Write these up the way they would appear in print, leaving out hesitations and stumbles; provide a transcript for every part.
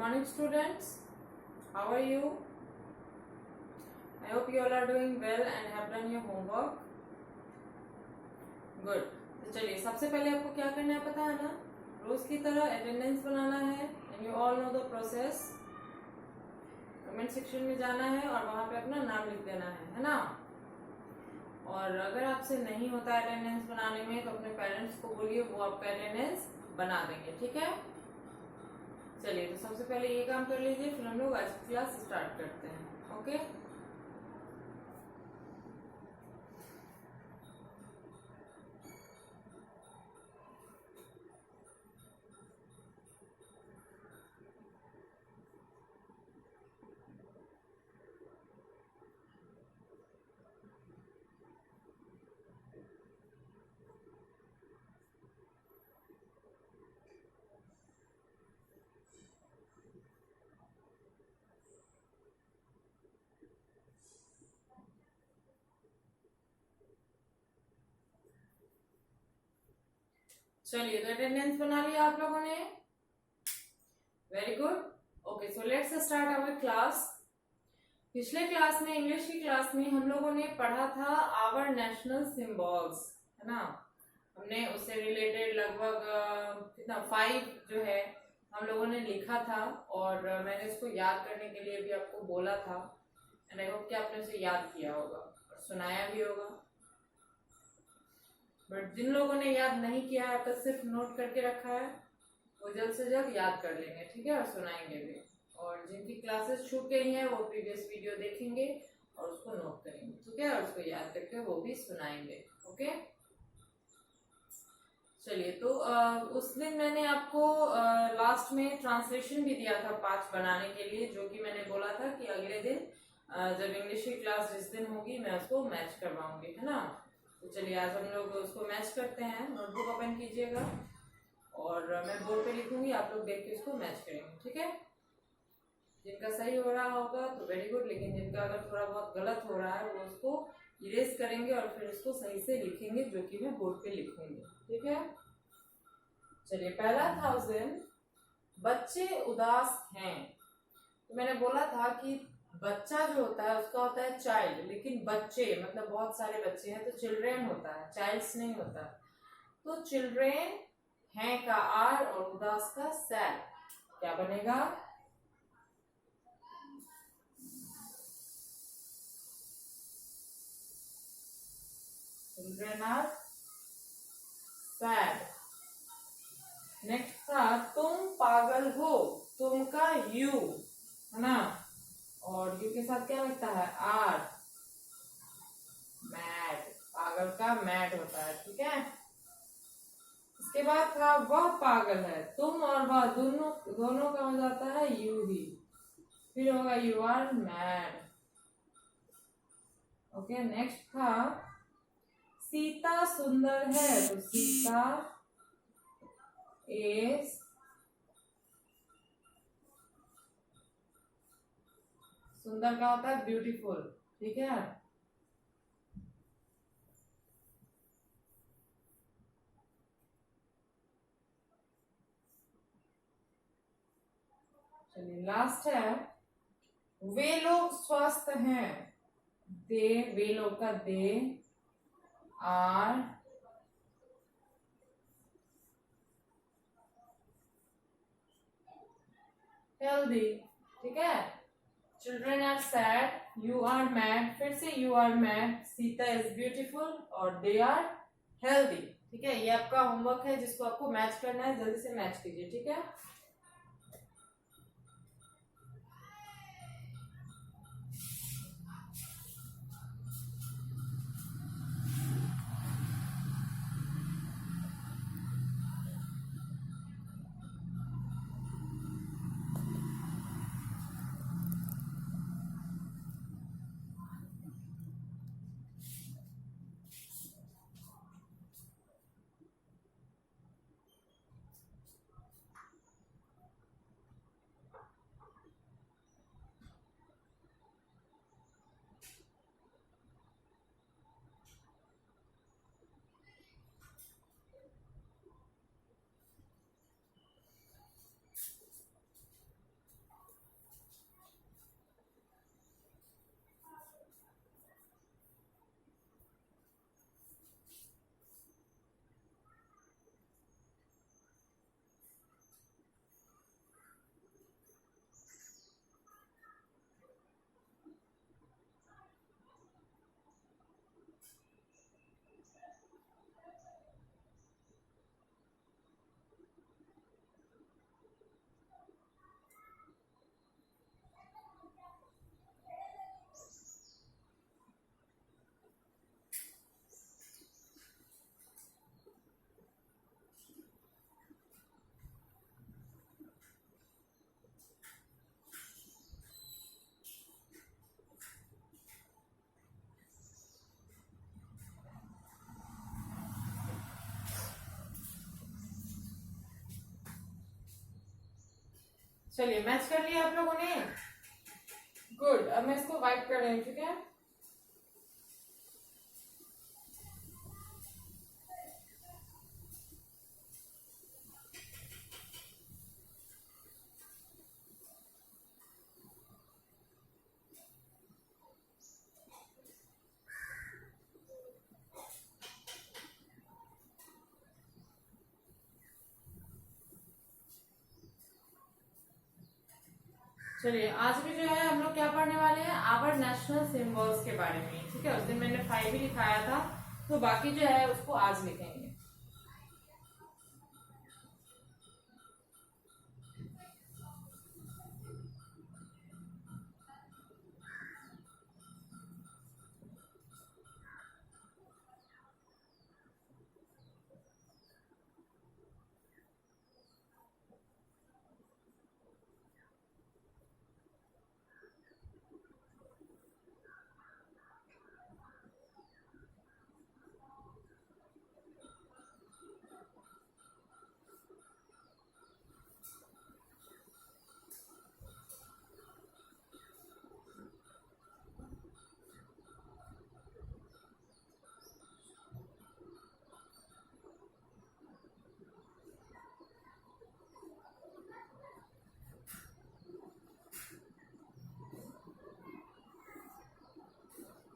morning students, how are you? I hope you all are doing well and have done your homework. Good. तो चलिए सबसे पहले आपको क्या करना है पता है ना, रोज की तरह अटेंडेंस बनाना है and you all know the process. Comment section में जाना है और वहां पे अपना नाम लिख देना है ना. और अगर आपसे नहीं होता है अटेंडेंस बनाने में तो अपने पेरेंट्स को बोलिए, वो आपका अटेंडेंस बना देंगे. ठीक है, चलिए तो सबसे पहले ये काम कर लीजिए, फिर हम लोग आज की क्लास स्टार्ट करते हैं. ओके चलिए तो अटेंडेंस बना लिया आप लोगों ने. Very good. Okay so let's start our class. पिछले क्लास में, इंग्लिश की क्लास में हम लोगों ने पढ़ा था आवर नेशनल सिंबल्स, है ना. हमने उससे रिलेटेड लगभग कितना 5 जो है हम लोगों ने लिखा था और मैंने उसको याद करने के लिए भी आपको बोला था एंड आई होप कि आपने उसे याद किया होगा और सुनाया भी होगा. बट जिन लोगों ने याद नहीं किया है, तो सिर्फ नोट करके रखा है, वो जल्द से जल्द याद कर लेंगे. ठीक है, और सुनाएंगे भी. और जिनकी क्लासेस छूट गई हैं वो प्रीवियस वीडियो देखेंगे और उसको नोट करेंगे. ठीक है, और उसको याद करके वो भी सुनाएंगे. ओके चलिए तो उस दिन मैंने आपको लास्ट में ट्रांसलेशन भी दिया था 5 बनाने के लिए, जो कि मैंने बोला था कि अगले दिन जब इंग्लिश की क्लास जिस दिन होगी मैं उसको मैच करवाऊंगी, है ना. तो चलिए आज हम लोग उसको मैच करते हैं. नोटबुक ओपन कीजिएगा और मैं बोर्ड पे लिखूंगी, आप लोग देख के उसको मैच करेंगे. ठीक है, जिनका सही हो रहा होगा तो वेरी गुड, लेकिन जिनका अगर थोड़ा बहुत गलत हो रहा है वो उसको इरेज करेंगे और फिर उसको सही से लिखेंगे, जो कि मैं बोर्ड पे लिखूंगी. ठीक है, चलिए पहला था उस दिन, बच्चे उदास हैं. तो मैंने बोला था कि बच्चा जो होता है उसका होता है चाइल्ड, लेकिन बच्चे मतलब बहुत सारे बच्चे हैं तो चिल्ड्रेन होता है, चाइल्ड्स नहीं होता. तो चिल्ड्रेन हैं का आर और उदास का सैड, क्या बनेगा? Children are sad. नेक्स्ट था तुम पागल हो, तुम का यू, है ना. और यू के साथ क्या लगता है? आर. मैड, पागल का मैड होता है. ठीक है, इसके बाद था वह पागल है, तुम और वह दोनों का हो जाता है यू ही, फिर होगा you are mad. Okay next था सीता सुंदर है, तो सीता इज सुंदर का होता है ब्यूटीफुल. ठीक है, चलिए लास्ट है वे लोग स्वस्थ हैं, दे, वे लोग का दे आर हेल्दी. ठीक है, children are sad, you are mad, फिर से you are mad, Sita is beautiful और दे आर हेल्दी. ठीक है, ये आपका होमवर्क है जिसको आपको मैच करना है, जल्दी से मैच कीजिए. ठीक है, चलिए मैच कर लिया आप लोगों ने, गुड। अब मैं इसको वाइप कर रही हूँ, ठीक है। चलिए आज भी जो है हम लोग क्या पढ़ने वाले हैं, आवर नेशनल सिंबल्स के बारे में, ठीक है। उस दिन मैंने 5 ही लिखाया था, तो बाकी जो है उसको आज लिखेंगे।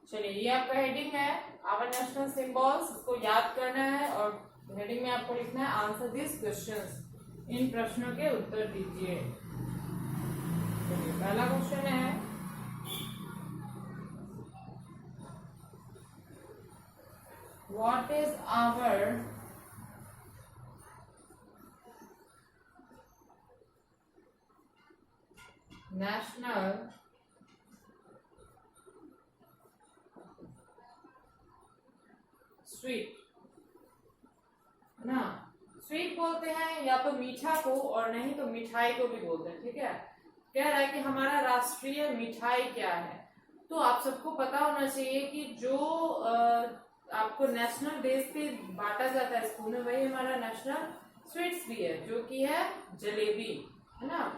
चलिए ये आपका हेडिंग है, आवर नेशनल सिंबल्स, इसको याद करना है और हेडिंग में आपको लिखना है आंसर दिस क्वेश्चंस, इन प्रश्नों के उत्तर दीजिए। पहला क्वेश्चन है, what is our national sweet, ना स्वीट बोलते हैं या तो मीठा को, और नहीं तो मिठाई को भी बोलते हैं, ठीक है। कह रहा है कि हमारा राष्ट्रीय मिठाई क्या है। तो आप सबको पता होना चाहिए कि जो आपको नेशनल डेज पे बांटा जाता है स्कूल में, वही हमारा नेशनल स्वीट्स भी है, जो कि है जलेबी, है ना।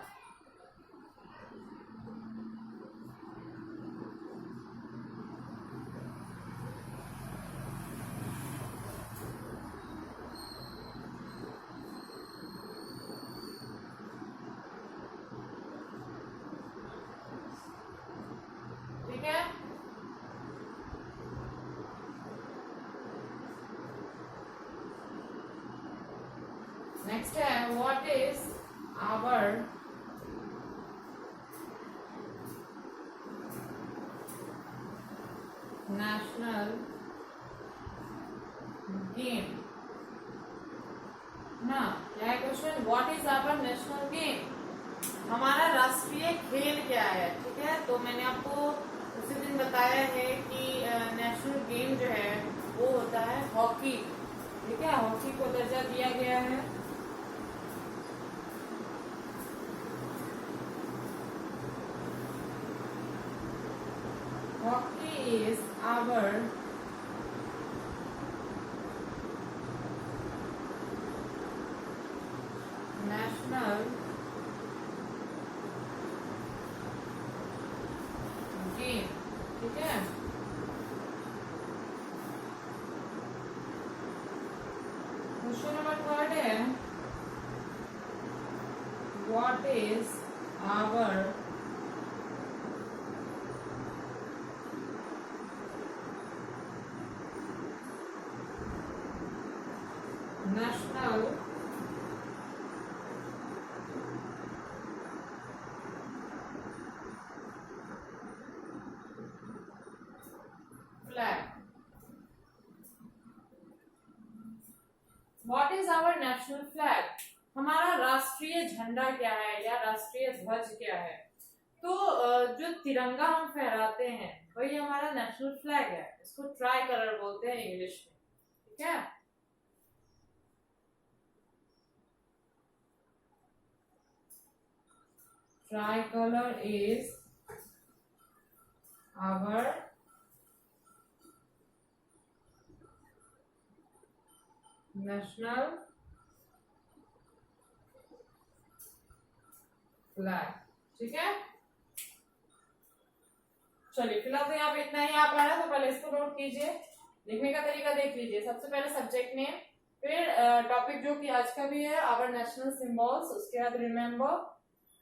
ठीक है, नेक्स्ट है, what is our national game, ना क्या है question, what is our national game, हमारा राष्ट्रीय खेल क्या है, ठीक है। तो मैंने आपको उसी दिन बताया है कि नेशनल गेम जो है वो होता है हॉकी, ठीक है। हॉकी को दर्जा दिया गया है। Hockey is our national game, ठीक है। क्वेश्चन नंबर 3 है, what is our national flag, what is our national flag, हमारा राष्ट्रीय झंडा क्या है या राष्ट्रीय ध्वज क्या है। तो जो तिरंगा हम फहराते हैं वही हमारा नेशनल फ्लैग है, इसको ट्राई कलर बोलते हैं इंग्लिश में, ठीक है। Tricolor is our national flag. ठीक है, चलिए फिलहाल तो यहाँ पे इतना ही आ पा रहा है, तो पहले इसको नोट कीजिए। लिखने का तरीका देख लीजिए। सबसे पहले सब्जेक्ट नेम, फिर टॉपिक जो कि आज का भी है आवर नेशनल सिंबल्स, उसके बाद रिमेम्बर,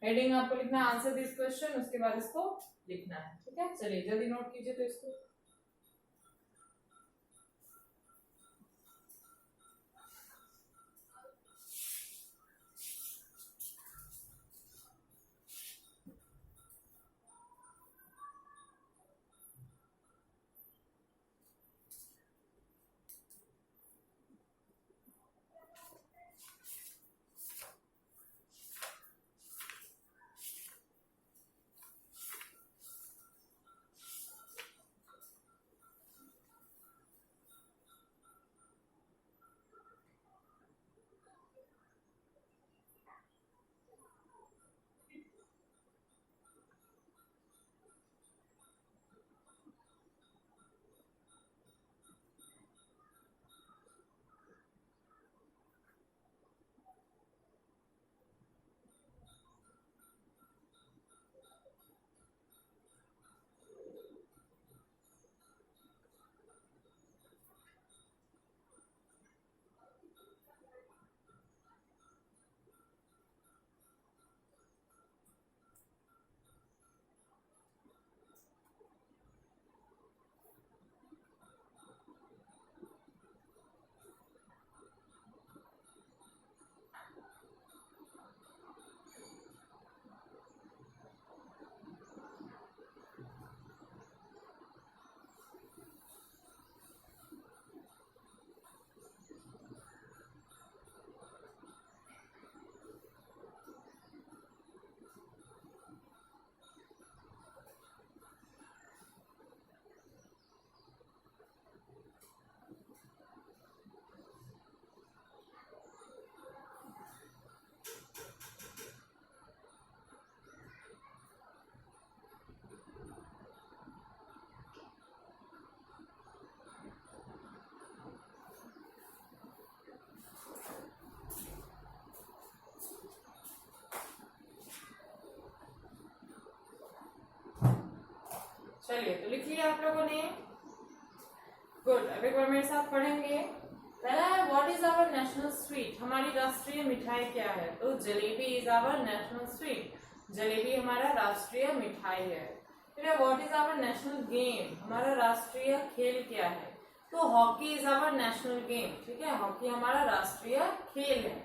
हेडिंग आपको लिखना है आंसर दिस क्वेश्चन, उसके बाद इसको लिखना है। ठीक है, चलिए जल्दी नोट कीजिए तो इसको। चलिए तो लिख लिया आप लोगों ने, गुड। अब एक बार मेरे साथ पढ़ेंगे। पहला है what is our national sweet, हमारी राष्ट्रीय मिठाई क्या है? तो jalebi is our national sweet, jalebi हमारा राष्ट्रीय मिठाई है। फिर है what is our national game, हमारा राष्ट्रीय खेल क्या है? तो hockey is our national game. ठीक है, हॉकी हमारा राष्ट्रीय खेल है।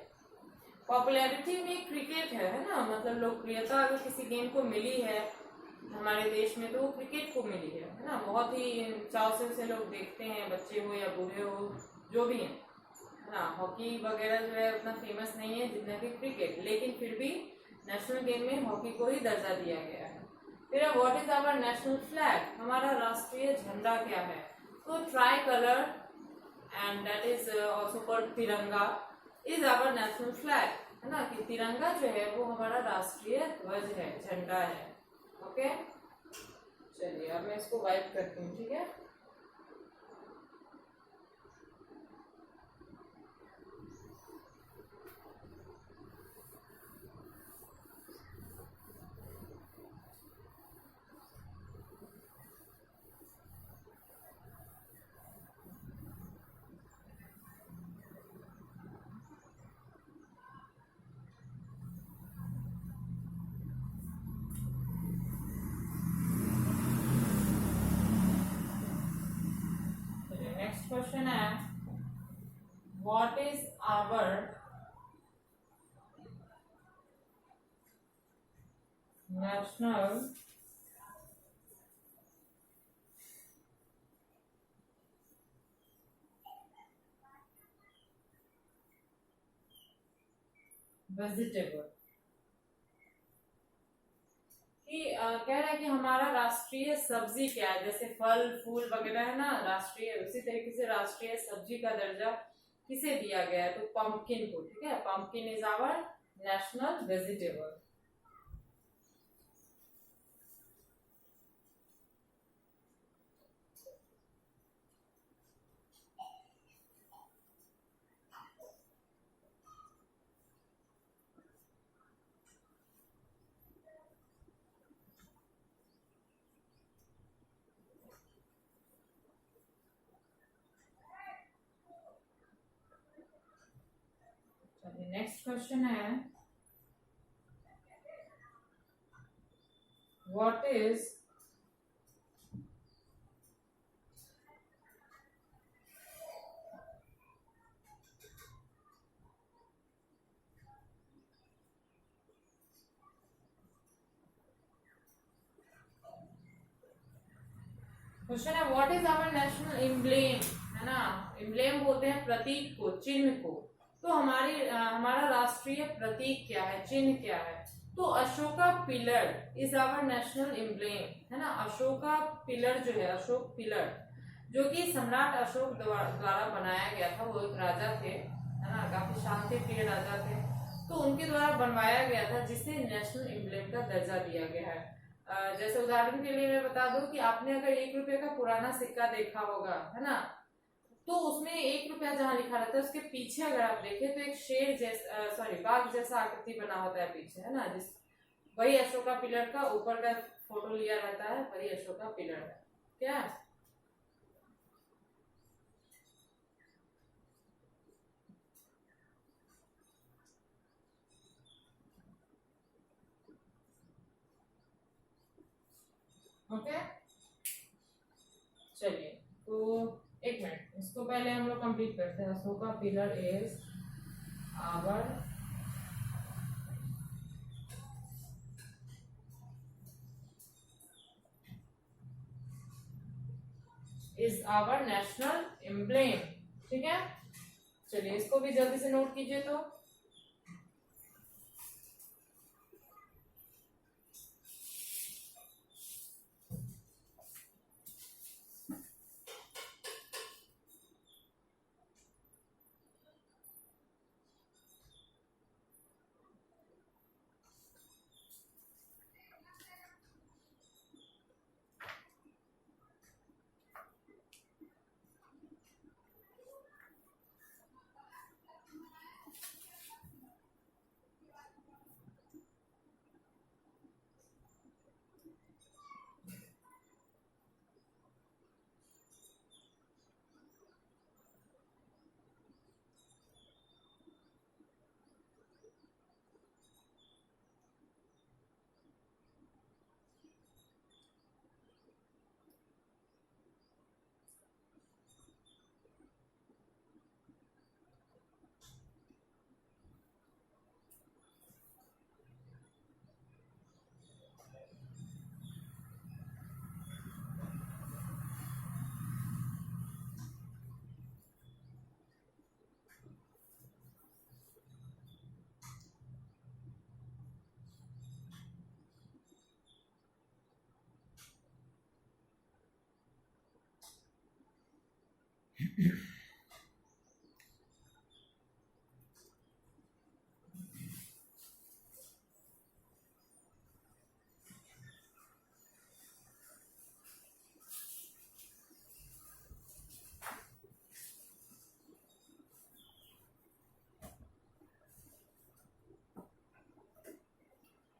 पॉपुलैरिटी में क्रिकेट है ना, मतलब लोकप्रियता अगर किसी गेम को मिली है हमारे देश में तो वो क्रिकेट को मिली है ना। बहुत ही चाव से उसे लोग देखते हैं, बच्चे हो या बूढ़े हो जो भी हैं, है ना। हॉकी वगैरह जो है उतना फेमस नहीं है जितना कि क्रिकेट, लेकिन फिर भी नेशनल गेम में हॉकी को ही दर्जा दिया गया है। फिर what is our national flag, हमारा राष्ट्रीय झंडा क्या है? तो tricolour and that is also called tiranga is our national flag, है ना, कि तिरंगा जो है वो हमारा राष्ट्रीय ध्वज है, झंडा है। ओके, चलिए अब मैं इसको वाइप करती हूँ। ठीक है, नेक्स्ट क्वेश्चन है what is our national vegetable, कि कह रहा है कि हमारा राष्ट्रीय सब्जी क्या है? जैसे फल फूल वगैरह है ना राष्ट्रीय, उसी तरीके से राष्ट्रीय सब्जी का दर्जा किसे दिया गया है? तो पंपकिन को। ठीक है, pumpkin is our national vegetable. Question है व्हाट इज क्वेश्चन है what is our national emblem, है ना। एम्ब्लेम बोलते हैं प्रतीक को, चिन्ह को। तो हमारा राष्ट्रीय प्रतीक क्या है, चिन्ह क्या है? तो Ashoka pillar is our national emblem, है ना। अशोका पिलर जो है, अशोक पिलर, जो कि सम्राट अशोक द्वारा बनाया गया था। वो एक राजा थे, है ना, काफी शांति प्रिय राजा थे। तो उनके द्वारा बनवाया गया था, जिसे नेशनल एम्ब्लेम का दर्जा दिया गया है। जैसे उदाहरण के लिए मैं बता दूं कि आपने अगर 1 रुपए का पुराना सिक्का देखा होगा, है ना, तो उसमें 1 रुपया जहाँ लिखा रहता है, उसके पीछे अगर आप देखें तो एक शेर जैसा, सॉरी, बाघ जैसा आकृति बना होता है पीछे, है ना। जिस वही अशोका पिलर का ऊपर का फोटो लिया रहता है, वही अशोका पिलर है। क्या ओके, चलिए। तो एक मिनट, इसको पहले हम लोग कंप्लीट करते हैं। Ashoka pillar is our national emblem, ठीक है। चलिए इसको भी जल्दी से नोट कीजिए। तो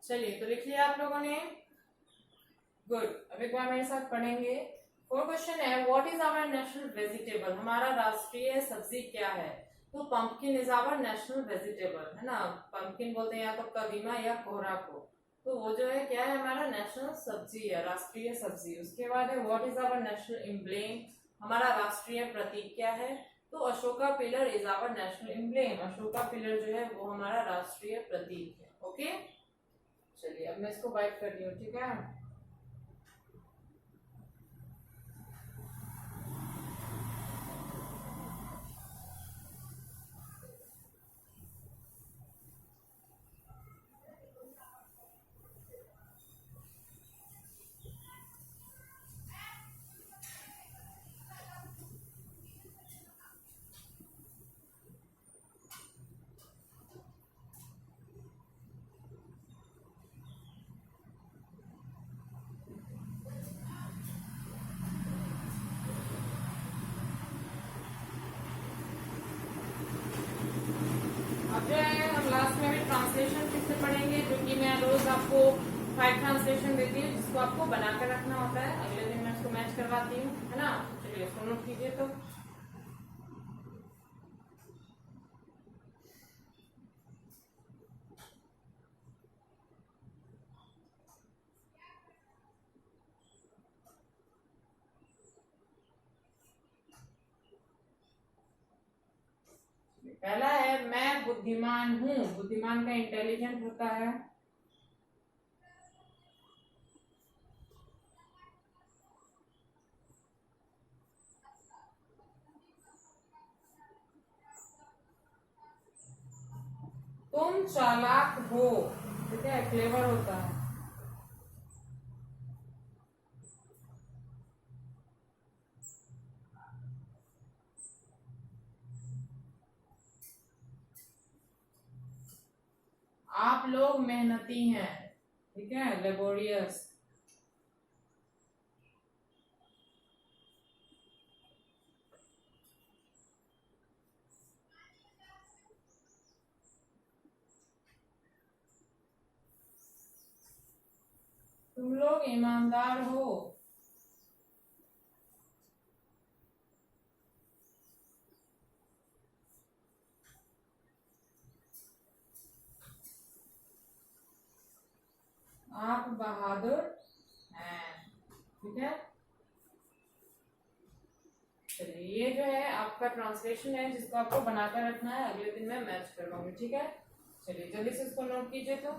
चलिए, तो लिख लिया आप लोगों ने? गुड। अब एक बार मेरे साथ पढ़ेंगे। फोर क्वेश्चन है what is our national vegetable, हमारा राष्ट्रीय सब्जी क्या है? तो pumpkin is our national vegetable, है ना। पंपकिन बोलते हैं या तो कदीमा या कोहरा को। तो वो जो है क्या है, हमारा नेशनल सब्जी है, राष्ट्रीय सब्जी। उसके बाद है what is our national emblem, हमारा राष्ट्रीय प्रतीक क्या है? तो Ashoka pillar is our national emblem, Ashoka pillar जो है वो हमारा राष्ट्रीय प्रतीक है। ओके, चलिए अब मैं इसको वाइट कर रही हूँ, ठीक है। अब जो है हम लास्ट में भी ट्रांसलेशन फिर से पढ़ेंगे, जो कि मैं रोज आपको 5 ट्रांसलेशन देती हूँ, जिसको आपको बनाकर रखना होता है। अगले दिन मैं इसको मैच करवाती हूँ, है ना। चलिए इसको नोट कीजिए। तो पहला है मैं बुद्धिमान हूँ, बुद्धिमान का इंटेलिजेंट होता है। तुम चालाक हो, ठीक है, क्लेवर होता है। आप लोग मेहनती हैं, ठीक है, लेबोरियस। तुम लोग ईमानदार हो। आप बहादुर हैं, ठीक है। चलिए ये जो है आपका ट्रांसलेशन है जिसको आपको बनाकर रखना है, अगले दिन मैं मैच करवाऊंगी, ठीक है। चलिए जल्दी से इसको नोट कीजिए। तो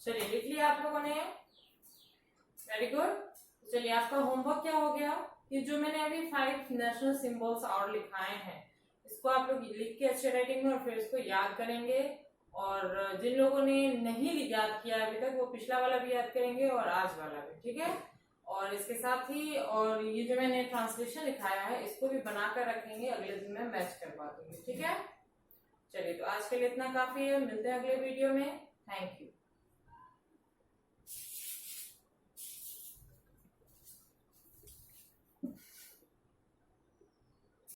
चलिए लिख लिया आप लोगों ने, वेरी गुड। चलिए आपका होमवर्क क्या हो गया, कि जो मैंने अभी 5 नेशनल सिंबल्स और लिखाए हैं इसको आप लोग लिख के अच्छे राइटिंग में और फिर इसको याद करेंगे। और जिन लोगों ने नहीं याद किया अभी तक वो पिछला वाला भी याद करेंगे और आज वाला भी, ठीक है। और इसके साथ ही और ये जो मैंने ट्रांसलेशन लिखाया है इसको भी बनाकर रखेंगे, अगले दिन मैं मैच करवा दूंगी, ठीक है। चलिए तो आज के लिए इतना काफी है, मिलते हैं अगले वीडियो में। Thank you.